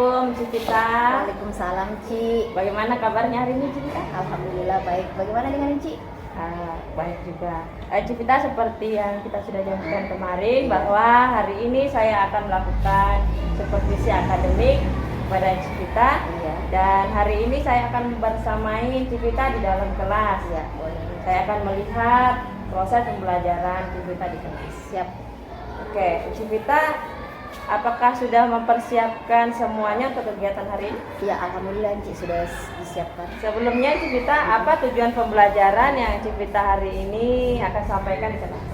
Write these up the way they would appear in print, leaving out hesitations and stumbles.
Assalamualaikum Cipita. Waalaikumsalam, Ci. Bagaimana kabarnya hari ini Cipita? Alhamdulillah baik. Bagaimana dengan Ci? Baik juga. Cipita, seperti yang kita sudah janjikan kemarin bahwa hari ini saya akan melakukan supervisi akademik pada Cipita. Iya. Dan hari ini saya akan bersamai Cipita di dalam kelas. Iya, boleh. Saya akan melihat proses pembelajaran Cipita di kelas. Siap. Oke, Cipita, apakah sudah mempersiapkan semuanya untuk kegiatan hari ini? Ya, alhamdulillah Ci sudah disiapkan. Sebelumnya Cipita, apa tujuan pembelajaran yang Cipita hari ini akan sampaikan di kelas?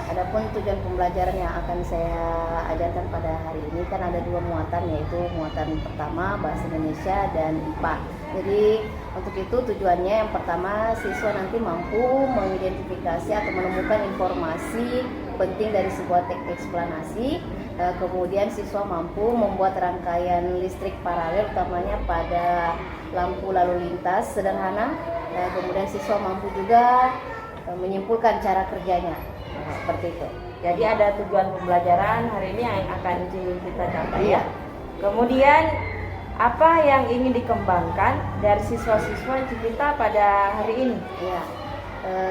Adapun tujuan pembelajaran yang akan saya ajarkan pada hari ini kan ada dua muatan, yaitu muatan pertama bahasa Indonesia dan IPA. Jadi untuk itu tujuannya yang pertama, siswa nanti mampu mengidentifikasi atau menemukan informasi penting dari sebuah teks eksplanasi. Kemudian siswa mampu membuat rangkaian listrik paralel utamanya pada lampu lalu lintas sederhana. Kemudian siswa mampu juga menyimpulkan cara kerjanya. Seperti itu. Jadi ada tujuan pembelajaran hari ini yang akan kita capai. Iya. Kemudian apa yang ingin dikembangkan dari siswa-siswa Cipita pada hari ini? Ya,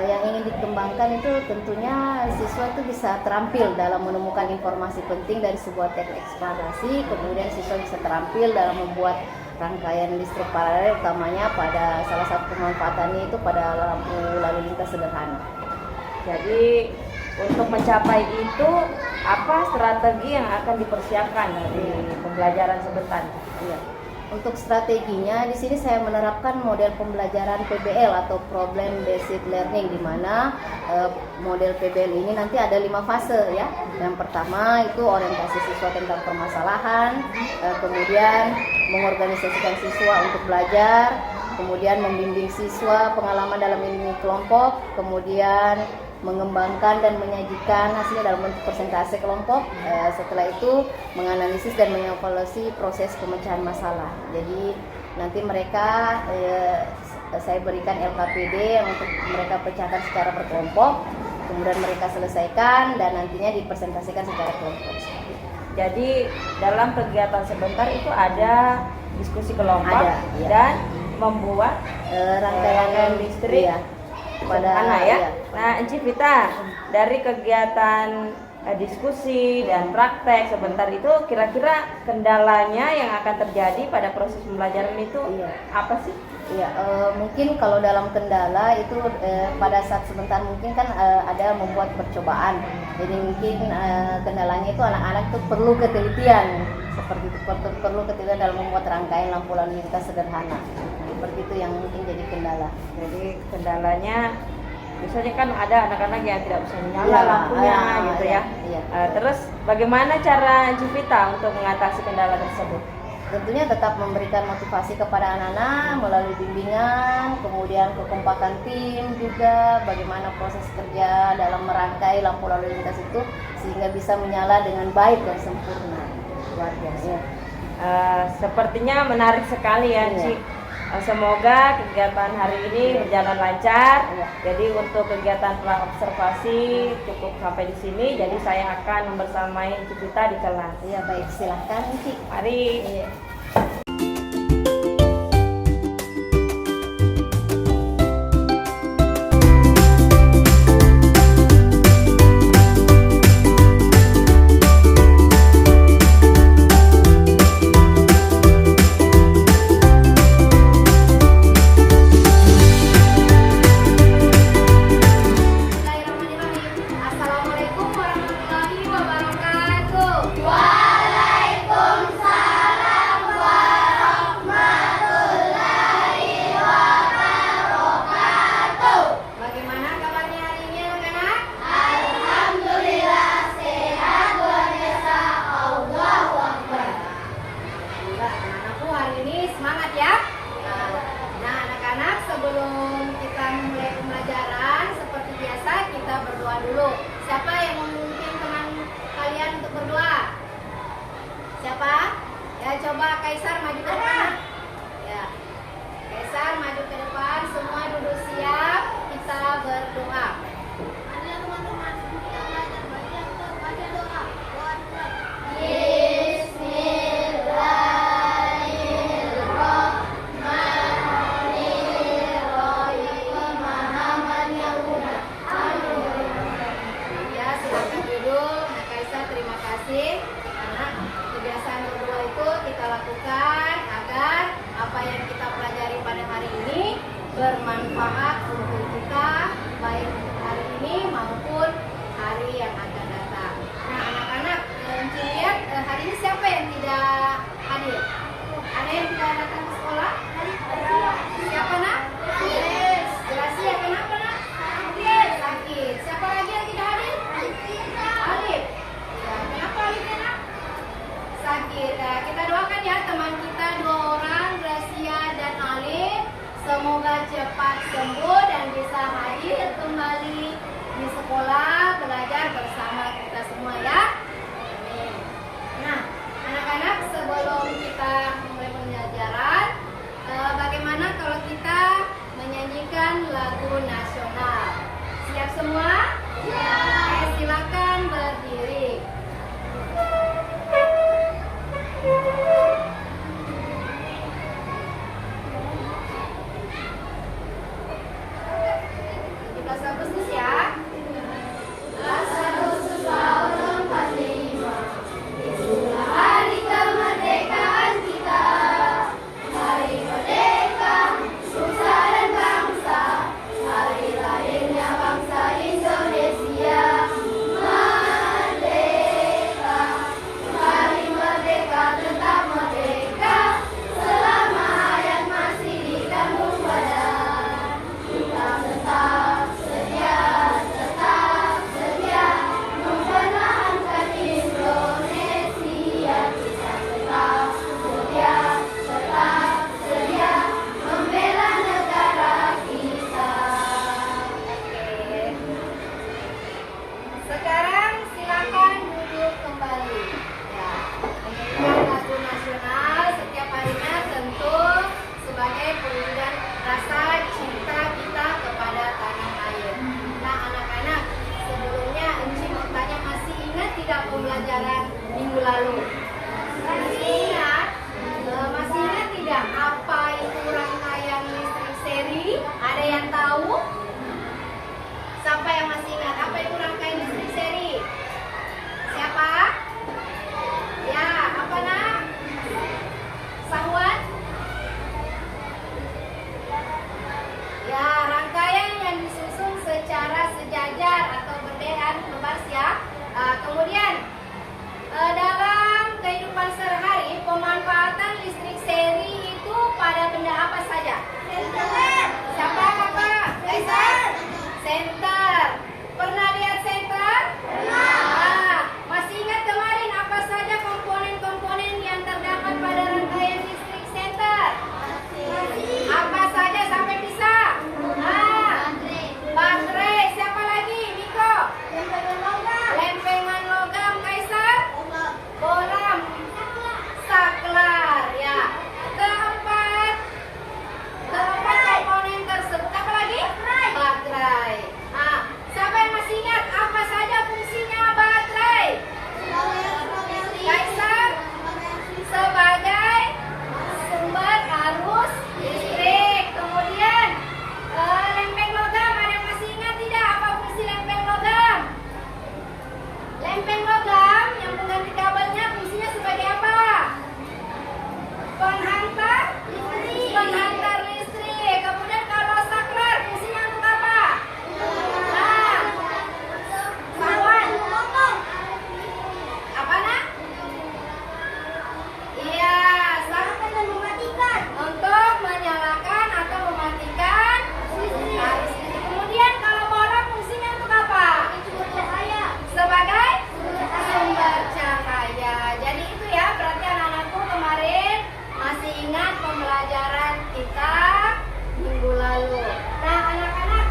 yang ingin dikembangkan itu tentunya siswa itu bisa terampil dalam menemukan informasi penting dari sebuah teks eksplanasi. Kemudian siswa bisa terampil dalam membuat rangkaian listrik paralel, utamanya pada salah satu pemanfaatannya itu pada lampu lalu lintas sederhana. Jadi untuk mencapai itu, apa strategi yang akan dipersiapkan dari pembelajaran sebentar? Iya. Untuk strateginya di sini saya menerapkan model pembelajaran PBL atau Problem Based Learning, di mana model PBL ini nanti ada 5 fase ya. Yang pertama itu orientasi siswa tentang permasalahan, kemudian mengorganisasikan siswa untuk belajar, kemudian membimbing siswa pengalaman dalam ilmu kelompok, kemudian mengembangkan dan menyajikan hasilnya dalam bentuk persentase kelompok. Setelah itu menganalisis dan mengevaluasi proses pemecahan masalah. Jadi nanti mereka saya berikan LKPD yang untuk mereka pecahkan secara berkelompok, kemudian mereka selesaikan dan nantinya dipresentasikan secara kelompok. Jadi dalam kegiatan sebentar itu ada diskusi kelompok, iya. Dan membuat rangkaian listrik. Iya. Pada anak ya. Iya. Nah, Cipita, dari kegiatan diskusi dan praktek sebentar itu kira-kira kendalanya yang akan terjadi pada proses pembelajaran itu apa sih? Iya, mungkin kalau dalam kendala itu pada saat sebentar mungkin kan ada membuat percobaan. Jadi mungkin kendalanya itu anak-anak itu perlu ketelitian, seperti itu, perlu ketelitian dalam membuat rangkaian lampu lalu lintas sederhana. Seperti itu yang mungkin jadi kendala. Jadi kendalanya misalnya kan ada anak-anak yang tidak bisa menyala lampunya gitu ya. Iya. Terus bagaimana cara Cipita untuk mengatasi kendala tersebut? Tentunya tetap memberikan motivasi kepada anak-anak melalui bimbingan, kemudian kekompakan tim juga, bagaimana proses kerja dalam merangkai lampu lalu lintas itu sehingga bisa menyala dengan baik dan sempurna. Luar biasa. Sepertinya menarik sekali ya, Ci. Semoga kegiatan hari ini berjalan lancar. Jadi untuk kegiatan observasi cukup sampai di sini. Jadi saya akan membersamai Cipita di kelas. Iya, baik, silahkan Ci. Mari. Iya. Assalamualaikum warahmatullahi wabarakatuh. Waalaikumsalam pembelajaran minggu lalu. Masih ingat tidak apa itu rangkaian listrik seri? Ada yang tahu? Siapa yang masih ingat apa itu rangkaian listrik seri? Siapa? Ya, apa nak? Sahwan? Ya, rangkaian yang disusun secara sejajar atau berdean bebas ya. Kemudian dalam kehidupan sehari pemanfaatan listrik seri itu pada benda apa saja? Senter. Siapa kakak? Senter. Senter. Pernah lihat senter? Pernah. Masih ingat kemarin apa saja komponen-komponen yang terdapat pada rangkaian listrik senter? Apa saja sampai bisa? Baterai. Siapa lagi? Miko. Lempengan logam. Kaisar. Bolam. Saklar. Ya. Keempat komponen tersebut apa lagi? Baterai. Siapa yang masih ingat apa saja fungsinya baterai? Kaisar. Sebagai sumber arus listrik. Kemudian lempeng logam, ada yang masih ingat tidak apa fungsi lempeng logam? Lempeng logam yang mengganti kabelnya fungsinya sebagai apa? Penghantar listrik. Penghantar listrik. Kemudian kalau saklar fungsinya untuk apa? Sawan. Apa nak? Iya, mematikan. Untuk menyalakan atau mematikan arus listrik. Kemudian kalau bola fungsinya untuk apa? Sebagai sumber cahaya. Jadi itu ya, berarti anak-anakku kemarin masih ingat pembelajaran kita minggu lalu. Nah, anak-anak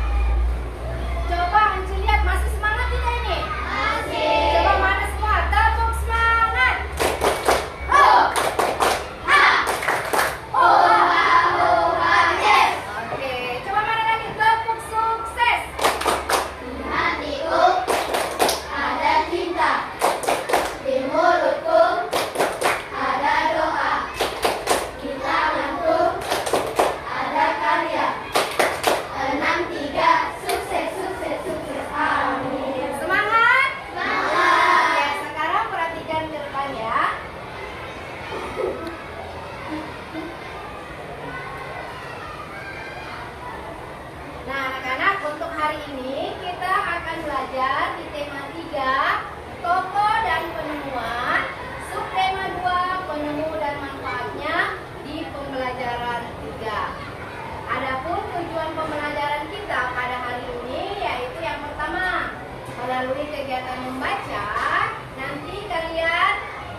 coba Anci lihat masih semangat tidak ini? Masih. Coba mana semua? Tepuk semangat. Oke, coba mana lagi? Tepuk sukses. Hatiku ada cinta, di mulutku ada doa, di tanganku ada karya. 6, 3, sukses, sukses, sukses. Amin. Semangat? Semangat. Ya, sekarang perhatikan ke depan ya. Nah, anak-anak, untuk hari ini kita akan belajar di tema 3, tokoh dan penemuan, subtema 2, penemu dan manfaatnya di pembelajaran 3. Adapun tujuan pembelajaran kita pada hari ini yaitu yang pertama, melalui kegiatan membaca, nanti kalian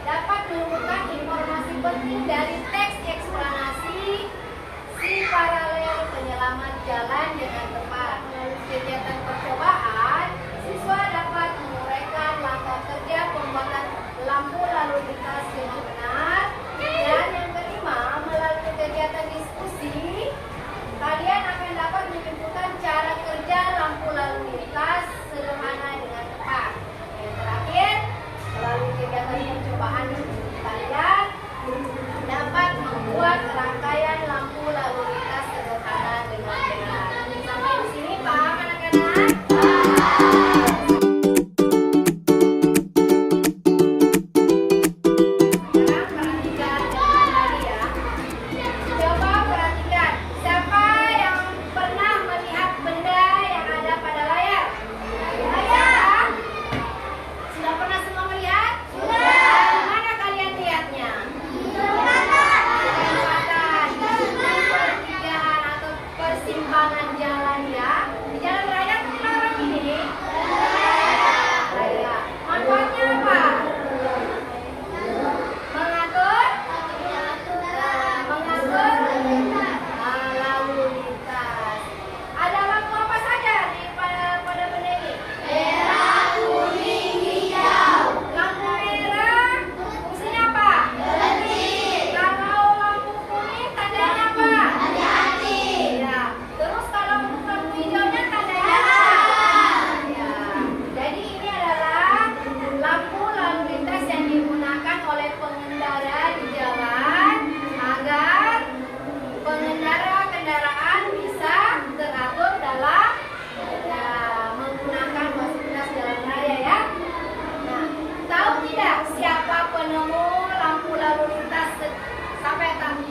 dapat menemukan informasi penting dari teks eksplanasi si paralel penyelamat jalan dengan tepat. Melalui kegiatan percobaan, siswa dapat menguraikan langkah kerja pembuatan lampu lalu lintas dengan benar. Dan yang kelima, melalui kegiatan diskusi, kalian akan dapat menentukan cara kerja lampu lalu lintas sederhana dengan tepat. Yang terakhir, melalui kegiatan percobaan, kalian dapat membuat rangkaian lampu lalu lintas sederhana dengan benar.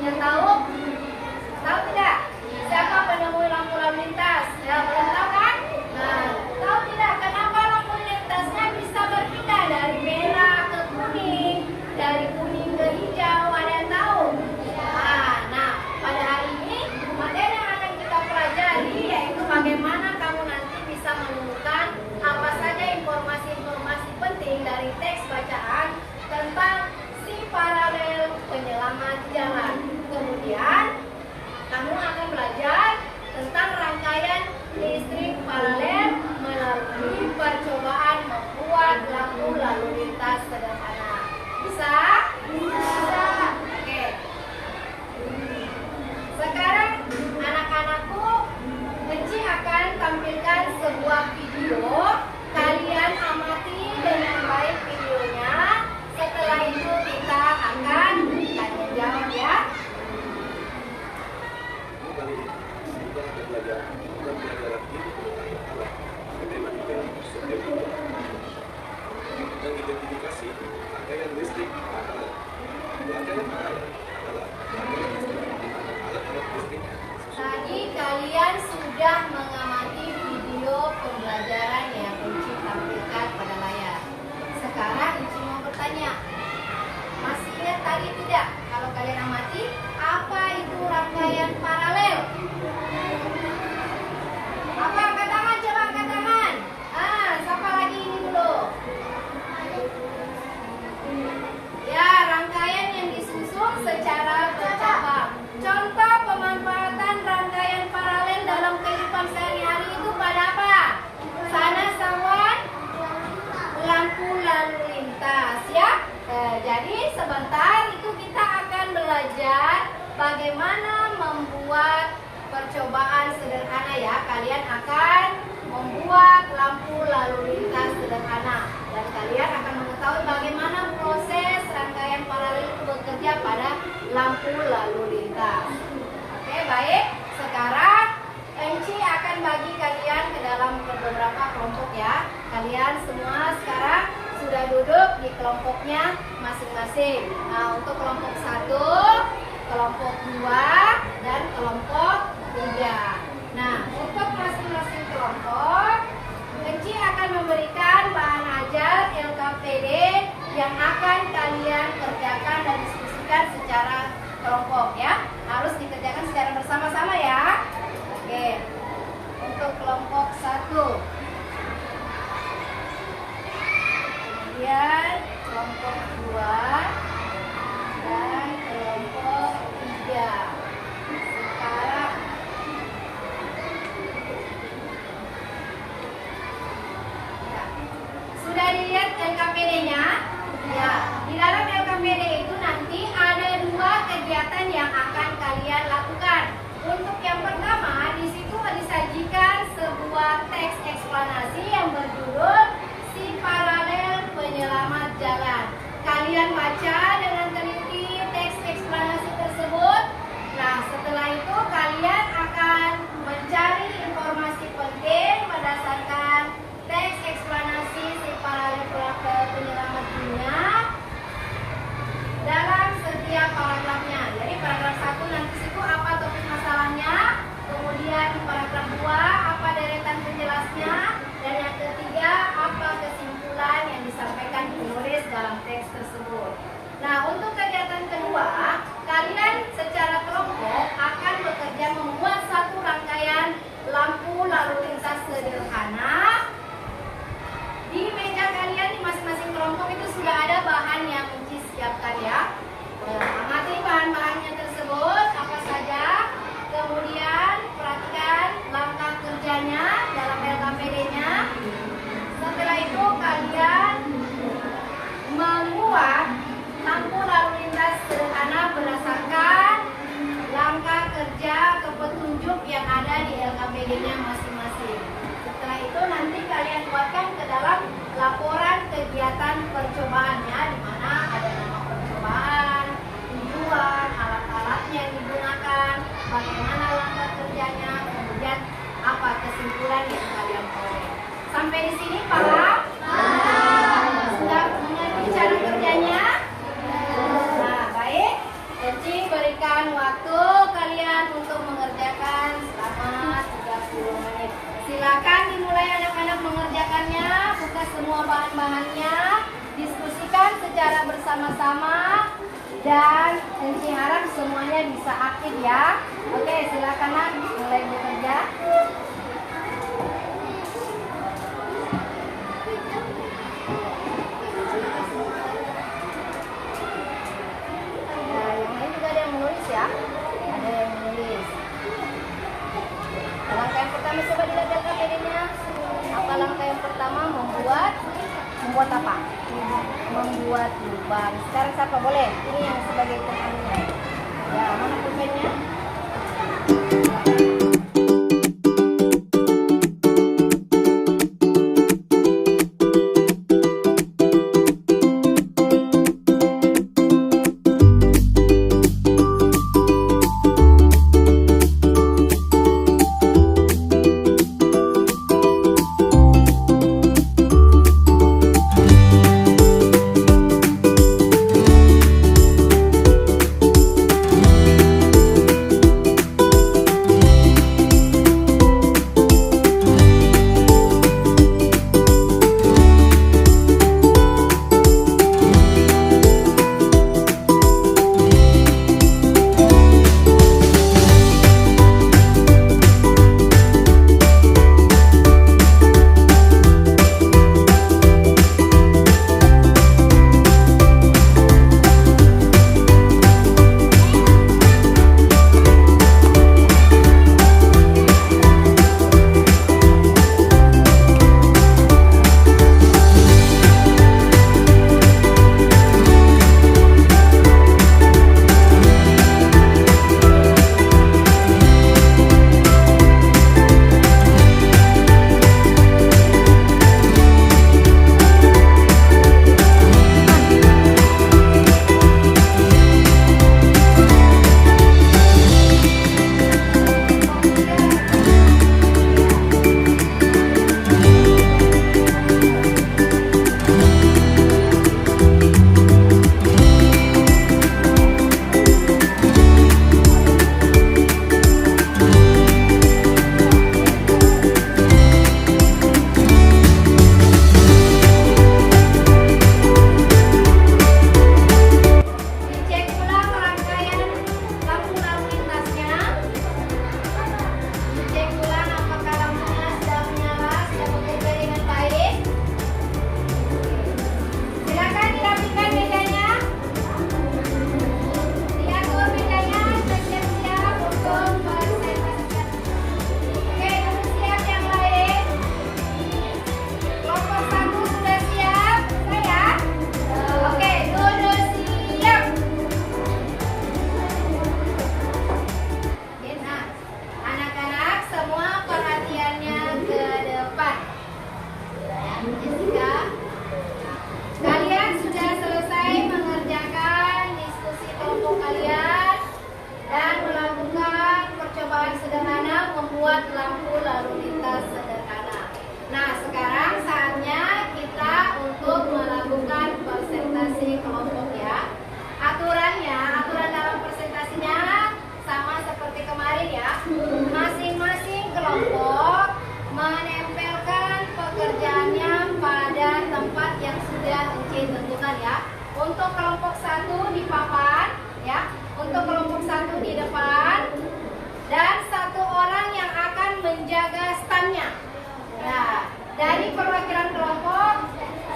Sudah tahu? Tahu tidak? Siapa penemu lampu lalu lintas? Ya, belum tahu kan? Nah, tahu tidak kenapa lampu lintasnya bisa berpindah dari merah ke kuning, dari kuning ke hijau? Ada yang tahu? Nah, pada hari ini materi yang akan kita pelajari yaitu bagaimana kamu nanti bisa menemukan apa saja informasi-informasi penting dari teks bacaan tentang si paralel penyelamat jalan. Kemudian kamu akan belajar tentang rangkaian listrik paralel melalui percobaan membuat lampu lalu lintas sederhana. Bisa? Bisa. Oke. Sekarang anak-anakku, Enci akan tampilkan sebuah video. Kalian amati dengan baik videonya. Setelah itu kita akan tanya jawab ya. Kali ini kita akan belajar tentang pelajaran matematika dan identifikasi rangkaian listrik paralel. Rangkaian paralel adalah rangkaian listrik di mana alat-alat listriknya Tadi kalian sudah mengamati video pembelajaran yang Enci tampilkan pada layar. Sekarang Enci mau bertanya, masih ingat tadi tidak? Kalau kalian amati, apa itu rangkaian paralel? Apa? Angkat tangan, coba angkat tangan. Siapa lagi ini dulu? Ya, rangkaian yang disusun secara bercabang. Contoh pemanfaatan rangkaian paralel dalam kehidupan sehari-hari itu pada apa? Sanas sawan, lampu lalu lintas ya. Jadi sebentar itu kita akan belajar bagaimana membuat percobaan sederhana ya. Kalian akan membuat lampu lalu lintas sederhana dan kalian akan mengetahui bagaimana proses rangkaian paralel itu bekerja pada lampu lalu lintas. Oke, baik. Sekarang Enci akan bagi kalian ke dalam beberapa kelompok ya. Kalian semua sekarang sudah duduk di kelompoknya masing-masing. Nah, untuk kelompok 1, kelompok 2, dan kelompok 3. Nah, untuk masing-masing kelompok, Enci akan memberikan bahan ajar LKPD yang akan kalian kerjakan dan diskusikan secara kelompok ya. Harus dikerjakan secara bersama-sama ya. Oke. Untuk kelompok 1. Kemudian kelompok 2 dan kelompok 3. Sekarang ya. Sudah dilihat LKPD-nya? Ya, di dalam LKPD itu nanti ada 2 kegiatan yang akan kalian lakukan. Untuk yang pertama, di situ disajikan sebuah teks eksplanasi yang berjudul Si Paralel Penyelamat Jalan. Kalian baca dengan teliti teks eksplanasi tersebut. Nah, setelah itu kalian akan mencari informasi penting berdasarkan teks eksplanasi Si Paralel Penyelamat Dunia dalam setiap paragrafnya. Jadi paragraf 1 nanti situ apa topik masalahnya, kemudian paragraf 2 apa deretan penjelasnya, dan yang ketiga apa kesimpulan yang disampaikan penulis dalam teks tersebut. Nah, untuk kegiatan kedua, kalian secara kelompok akan bekerja membuat satu rangkaian lampu lalu lintas sederhana. Di meja kalian di masing-masing kelompok itu sudah ada bahan yang Enci siapkan ya. Amati bahan-bahannya tersebut apa saja. Kemudian perhatikan langkah kerjanya dalam LKPD-nya. Setelah itu kalian membuat lampu lalu lintas sederhana bersama-sama dan Enci harap semuanya bisa aktif ya. Oke, silakan Nak, mulai bekerja. Nah, yang lain juga ada yang menulis ya. Ada yang menulis. Langkah yang pertama coba dilihat KPD-nya. Apa langkah yang pertama? Membuat apa? Membuat lubang. Sekarang siapa boleh? Ini yang sebagai temannya. Ya, mana pulpennya? membuat lampu lalu lintas sederhana. Nah, sekarang saatnya kita untuk melakukan presentasi kelompok ya. Aturan dalam presentasinya sama seperti kemarin ya. Masing-masing kelompok menempelkan pekerjaannya pada tempat yang sudah Enci tentukan ya. Untuk kelompok 1 di papan ya. Untuk kelompok 1 di depan dan 1 orang yang akan menjaga standnya. Nah, dari perwakilan kelompok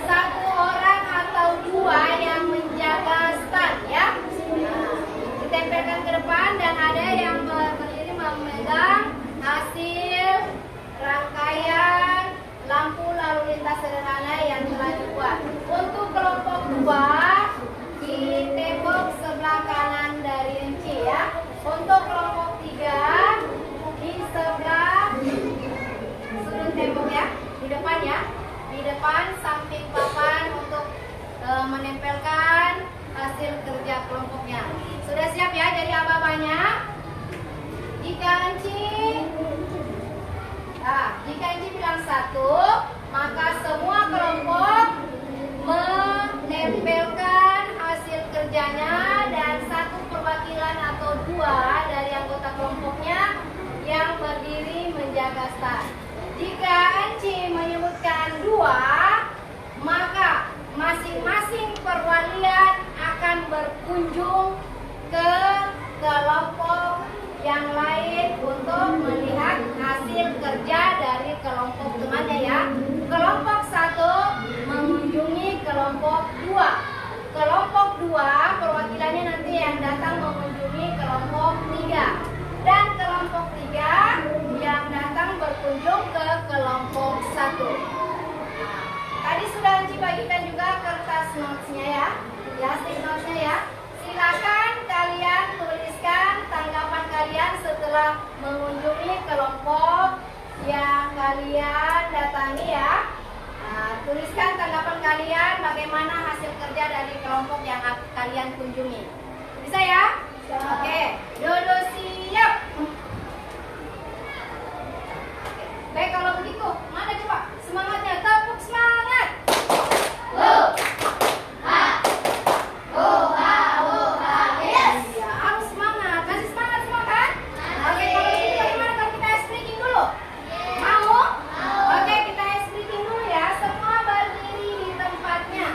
1 orang atau 2 yang menjaga stand ya. Nah, ditempelkan ke depan dan ada yang berdiri memegang hasil rangkaian lampu lalu lintas sederhana yang telah dibuat. Untuk kelompok 2 di tembok sebelah kanan dari Enci ya. Untuk kelompok 3 di sebelah sudut tembok ya, di depan ya, di depan samping papan untuk menempelkan hasil kerja kelompoknya. Sudah siap ya? Jadi aba-abanya jika Enci bilang 1, maka semua kelompok menempelkan hasil kerjanya dan 1 perwakilan atau 2 dari anggota kelompoknya yang berdiri menjaga stand. Jika Enci menyebutkan 2, maka masing-masing perwalian kelompok yang kalian kunjungi. Bisa ya? Oke, Dodo siap. Baik, kalau begitu, mana coba semangatnya? Tepuk semangat. Yes. Ya, harus semangat. Masih semangat semua kan? Oke, kalau begitu bagaimana kalau kita ice breaking dulu? Mau? Oke, kita ice breaking dulu ya. Semua berdiri di tempatnya.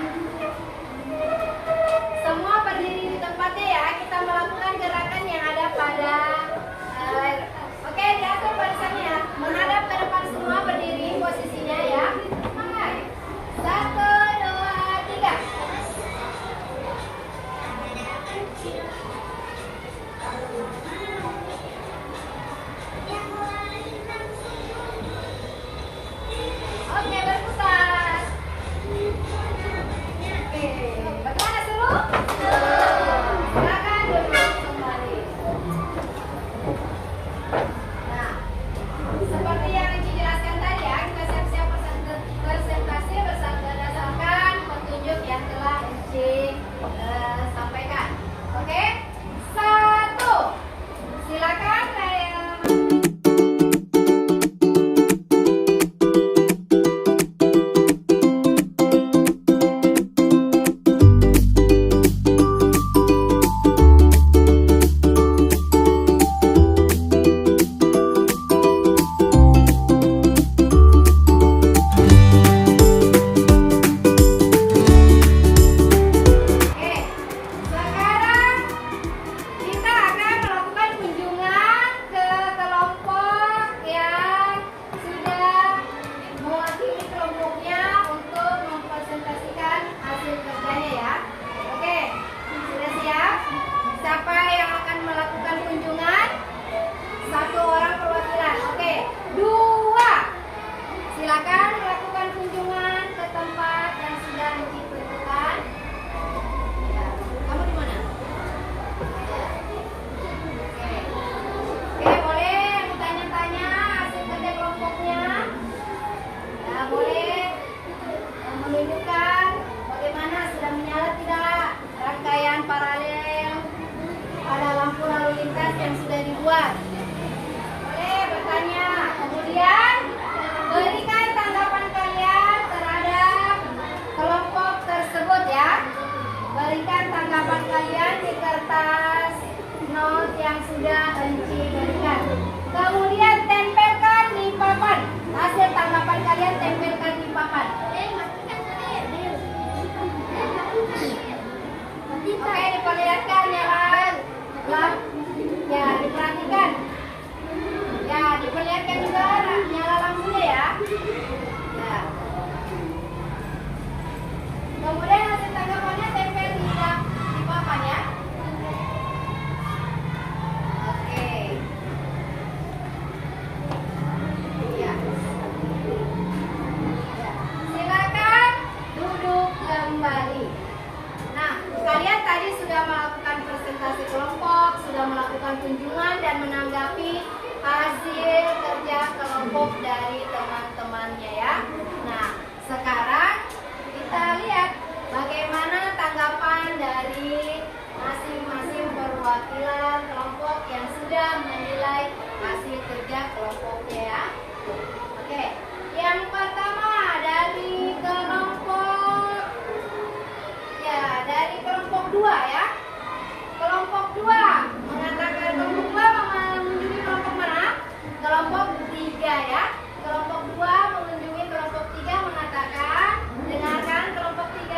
Semua berdiri di tempatnya ya. Kita melakukan gerakan yang ada pada oke, diatur barisannya ya. Menghadap ke depan semua, berdiri posisinya ya. Semangat. 1, 2, 3. Oke, berputar. Oke, bagaimana seru? Silakan duduk kembali. Nah, seperti yang Enci jelaskan tadi ya, kita siap-siap presentasi berdasarkan petunjuk yang telah Enci sampaikan. Oke, 1. Silakan Raya. Oke, sekarang kita akan melakukan kunjungan ke kelompok yang sudah mewakili kelompoknya untuk mempresentasikan hasil kerjanya ya. Oke, sudah siap? Siapa yang akan melakukan kunjungan? 1 orang perwakilan. Oke, 2. Silakan melakukan kunjungan ke tempat yang sudah ditentukan. Ya, kamu di mana? Oke, boleh bertanya-tanya hasil kerja kelompoknya. Ya, boleh menunjukkan bagaimana sudah menyala tidak rangkaian paralel pada lampu lalu lintas yang sudah dibuat. Boleh bertanya. Kemudian berikan tanggapan kalian terhadap kelompok tersebut ya. Berikan tanggapan kalian di kertas not yang sudah Enci berikan. Kemudian tempelkan di papan. Hasil tanggapan kalian tempelkan di papan. Oke, diperlihatkan ya lah. Ya, diperhatikan. Ya, diperlihatkan juga nyala lampunya ya. Ya. Kemudian hasil tanggapannya tempel di papan ya. Oke. Ya. Silakan duduk kembali. Nah, kalian tadi sudah melakukan presentasi kelompok, sudah melakukan kunjungan dan menanggapi hasil kerja kelompok dari teman-temannya ya. Nah, sekarang kita lihat bagaimana tanggapan dari masing-masing perwakilan kelompok yang sudah menilai hasil kerja kelompoknya ya. Oke, yang pertama dari kelompok 2 ya. Kelompok 2 mengatakan kelompok 2 mengunjungi kelompok mana? Kelompok 3 ya. Kelompok 2 mengunjungi kelompok 3 mengatakan, dengarkan kelompok 3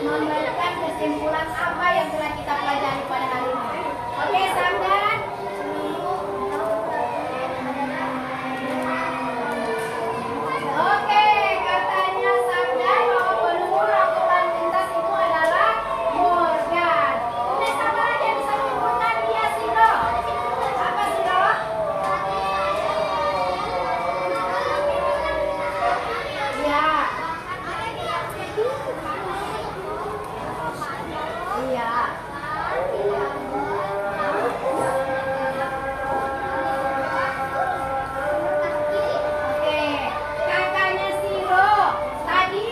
memberikan kesimpulan apa yang telah kita pelajari pada hari ini. Oke, Samdan. Oke, katanya Samdan bahwa penemu lampu lalu lintas itu adalah Morgan. Ini siapa lagi yang bisa menyebutkan dia, Siro? Apa, Siro? Iya. Iya. Oke, kakaknya Siro. Tadi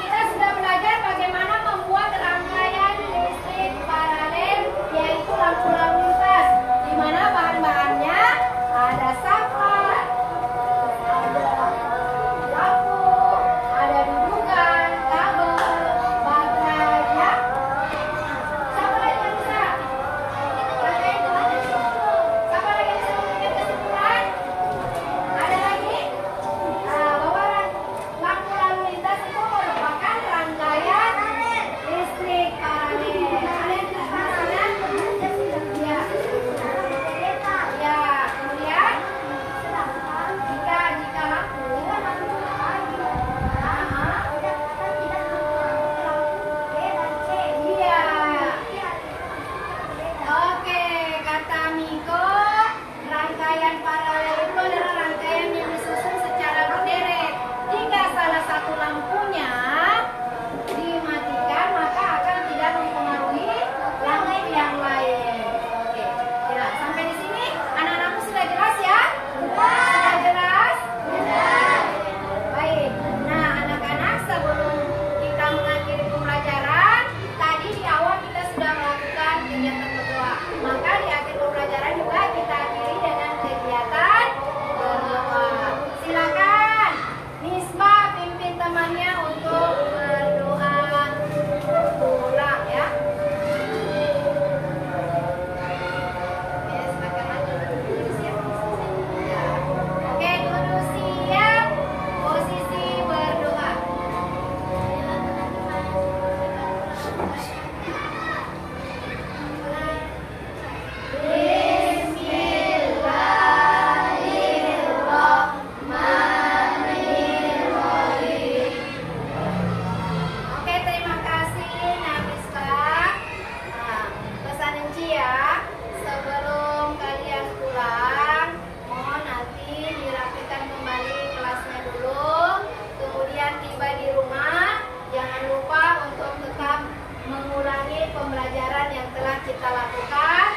kita sudah belajar bagaimana membuat rangkaian listrik paralel, yaitu lampu lalu lintas, di mana bahan-bahannya ada saklar, ada lampu, ada dudukan, kabel, baterai, ya. Siapa lagi yang bisa? Siapa lagi yang bisa memberikan kesimpulan? Ada lagi? Bahwa lampu lalu lintas itu merupakan rangkaian listrik paralel. Ada yang bisa sana? Ya. Ya, kemudian jika lampu iya. Oke, kata Miko, rangkaian paralel itu adalah rangkaian yang disusun secara berderet. Jika salah satu lampunya dimatikan, maka akan tidak mempengaruhi lampu yang lain. Oke, ya, sampai di sini anak-anakku sudah jelas ya? Sudah jelas? Baik. Nah, anak-anak, sebelum kita mengakhiri pembelajaran, tadi di awal kita sudah melakukan kegiatan berdoa. Maka di akhir pembelajaran juga kita akhiri dengan kegiatan berdoa. Silakan Misbah pimpin temannya untuk berdoa pula ya. Ya, silakan maju. Duduk siap. Ya. Oke, duduk siap. Posisi berdoa. Oke, terima kasih Nabiska. Nah, pesan Enci ya, sebelum kalian pulang, mohon nanti dirapikan kembali kelasnya dulu. Kemudian tiba di rumah, jangan lupa untuk tetap mengulangi pembelajaran yang telah kita lakukan.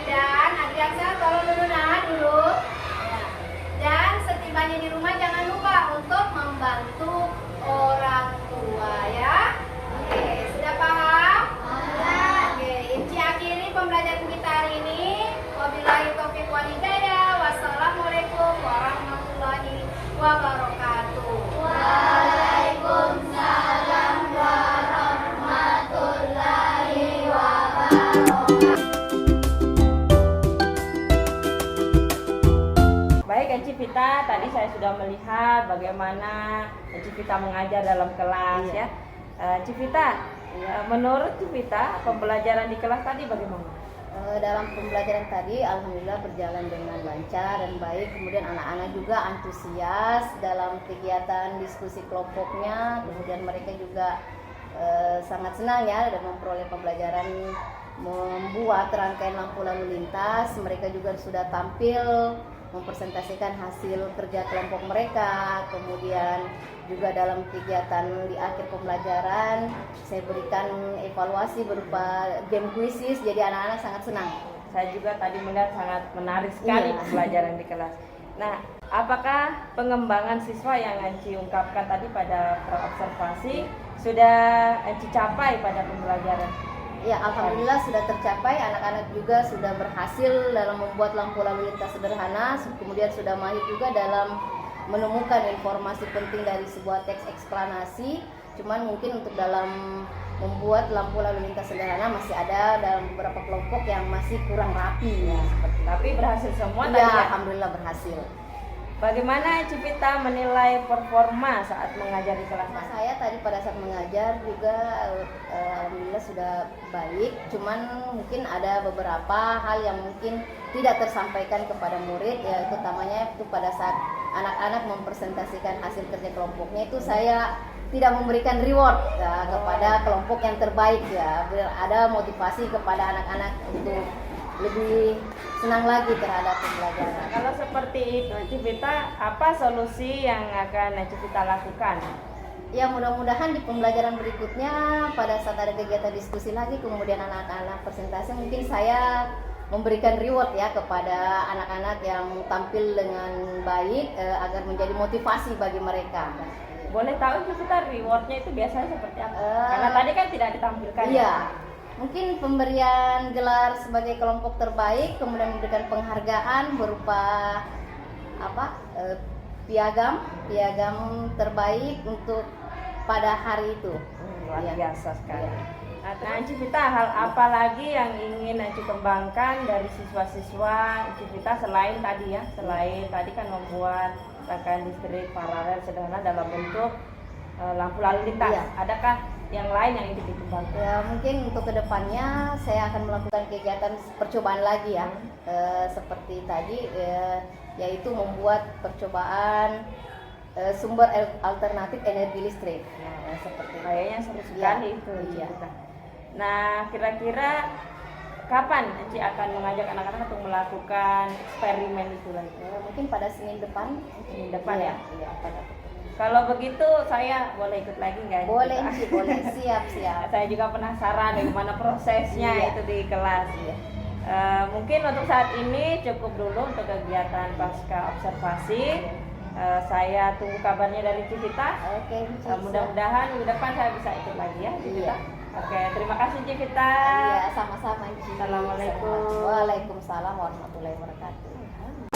Dan Adriansa, tolong dulu dulu. Ya. Dan setibanya di rumah jangan lupa untuk membantu orang tua ya. Oke, sudah paham? Oke, Inci akhiri pembelajaran kita hari ini. Wabillahi taufiq wal hidayah. Wassalamualaikum warahmatullahi wabarakatuh. Waalaikumsalam warahmatullahi wabarakatuh. Baik, Enci Vita, tadi saya sudah melihat bagaimana Enci Vita mengajar dalam kelas Iya. ya. Enci Vita, menurut Enci Vita pembelajaran di kelas tadi bagaimana? Dalam pembelajaran tadi alhamdulillah berjalan dengan lancar dan baik. Kemudian anak-anak juga antusias dalam kegiatan diskusi kelompoknya. Kemudian mereka juga sangat senang ya dan memperoleh pembelajaran membuat rangkaian lampu lalu lintas. Mereka juga sudah tampil mempresentasikan hasil kerja kelompok mereka. Kemudian juga dalam kegiatan di akhir pembelajaran saya berikan evaluasi berupa game quizzes, jadi anak-anak sangat senang. Saya juga tadi melihat sangat menarik sekali Iya. pembelajaran di kelas. Nah, apakah pengembangan siswa yang Enci ungkapkan tadi pada praobservasi sudah Enci capai pada pembelajaran? Ya, alhamdulillah sudah tercapai. Anak-anak juga sudah berhasil dalam membuat lampu lalu lintas sederhana, kemudian sudah mahir juga dalam menemukan informasi penting dari sebuah teks eksplanasi. Cuman mungkin untuk dalam membuat lampu lalu lintas sederhana masih ada dalam beberapa kelompok yang masih kurang rapi. Ya, tapi berhasil semua tadi Ya, ya? alhamdulillah berhasil. Bagaimana Cipita menilai performa saat mengajar di kelas? Saya tadi pada saat mengajar juga alhamdulillah sudah baik, cuman mungkin ada beberapa hal yang mungkin tidak tersampaikan kepada murid, ya utamanya itu pada saat anak-anak mempresentasikan hasil kerja kelompoknya itu saya tidak memberikan reward ya, kepada kelompok yang terbaik ya, biar ada motivasi kepada anak-anak untuk lebih senang lagi terhadap pembelajaran. Kalau seperti itu, Civita, apa solusi yang akan Civita lakukan? Ya mudah-mudahan di pembelajaran berikutnya pada saat ada kegiatan diskusi lagi kemudian anak-anak presentasi mungkin saya memberikan reward ya kepada anak-anak yang tampil dengan baik agar menjadi motivasi bagi mereka. Boleh tahu Civita rewardnya itu biasanya seperti apa? Karena tadi kan tidak ditampilkan. Iya, mungkin pemberian gelar sebagai kelompok terbaik, kemudian memberikan penghargaan berupa piagam terbaik untuk pada hari itu. Luar Iya. biasa sekali. Iya. Nah, Civita, hal apa lagi yang ingin Ci kembangkan dari siswa-siswa Civita selain tadi ya, selain tadi kan membuat rangkaian listrik paralel sederhana dalam bentuk lampu lalu lintas. Iya. Adakah yang lain yang ingin dikembangkan? Ya mungkin untuk kedepannya saya akan melakukan kegiatan percobaan lagi ya, seperti tadi yaitu membuat percobaan sumber alternatif energi listrik. Nah, seperti itu. Kayaknya seru sekali Iya. itu Iya. Civita. Nah, kira-kira kapan Ci akan mengajak anak-anak untuk melakukan eksperimen itu lagi? Mungkin pada Senin depan. Senin depan Iya, ya? iya, pada Kalau begitu saya boleh ikut lagi nggak? boleh Civita? sih, boleh. Siap. Saya juga penasaran bagaimana prosesnya Iya. itu di kelas. Iya. Mungkin untuk saat ini cukup dulu untuk kegiatan pasca observasi. Saya tunggu kabarnya dari Civita. Oke, Mudah-mudahan minggu depan saya bisa ikut lagi ya, Civita. Iya. Oke, terima kasih Civita. Iya, sama-sama Ci. Assalamualaikum. Waalaikumsalam warahmatullahi wabarakatuh.